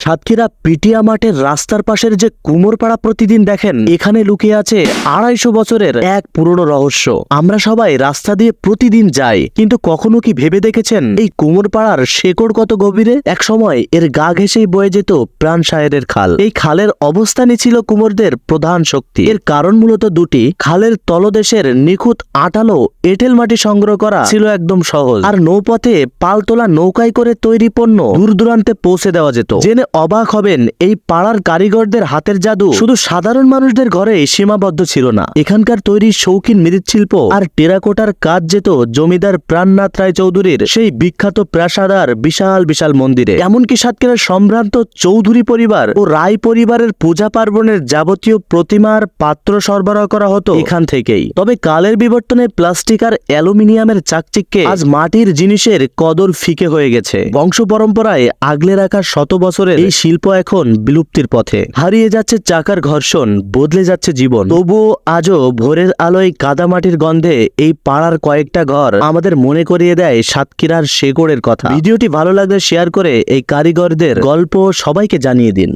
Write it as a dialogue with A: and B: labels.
A: সাতক্ষীরা পিটিয়া মাঠের রাস্তার পাশের যে কুমোরপাড়া প্রতিদিন দেখেন, এখানে লুকিয়ে আছে 250 বছরের এক পুরনো রহস্য। আমরা সবাই রাস্তা দিয়ে প্রতিদিন যাই, কিন্তু কখনো কি ভেবে দেখেছেন এই কুমোরপাড়ার শেকড় কত গভীরে? এক সময় এর গা ঘেঁষেই বয়ে যেত প্রাণ সায়েরের খাল। এই খালের অবস্থানই ছিল কুমোরদের প্রধান শক্তি। এর কারণ মূলত দুটি। খালের তলদেশের নিখুঁত আটালো এঁটেল মাটি সংগ্রহ করা ছিল একদম সহজ, আর নৌপথে পালতোলা নৌকায় করে তৈরি পণ্য দূর দূরান্তে পৌঁছে দেওয়া যেত। জেনে অবাক হবেন, এই পাড়ার কারিগরদের হাতের জাদু শুধু সাধারণ মানুষদের ঘরে সীমাবদ্ধ ছিল না। এখানকার তৈরি শৌখিন মৃৎশিল্প আর টেরাকোটার কাজ যেত জমিদার প্রাণনাথ রায় চৌধুরীর সেই বিখ্যাত প্রাসাদার বিশাল বিশাল মন্দিরে। এমনকি সাতক্ষীরার সম্ভ্রান্ত চৌধুরী পরিবার ও রায় পরিবারের পূজা পার্বণের যাবতীয় প্রতিমার পাত্র সরবরাহ করা হতো এখান থেকেই। তবে কালের বিবর্তনে প্লাস্টিক আর অ্যালুমিনিয়ামের চাকচিক্যে আজ মাটির জিনিসের কদর ফিকে হয়ে গেছে। বংশ পরম্পরায় আগলে রাখা শত বছরের এই শিল্প এখন বিলুপ্তির পথে। হারিয়ে যাচ্ছে চাকার ঘর্ষণ, বদলে যাচ্ছে জীবন। তবুও আজও ভোরের আলোয় কাদামাটির গন্ধে এই পাড়ার কয়েকটা ঘর আমাদের মনে করিয়ে দেয় সাতক্ষীরার শেকড়ের কথা। ভিডিওটি ভালো লাগলে শেয়ার করে এই কারিগরদের গল্প সবাইকে জানিয়ে দিন।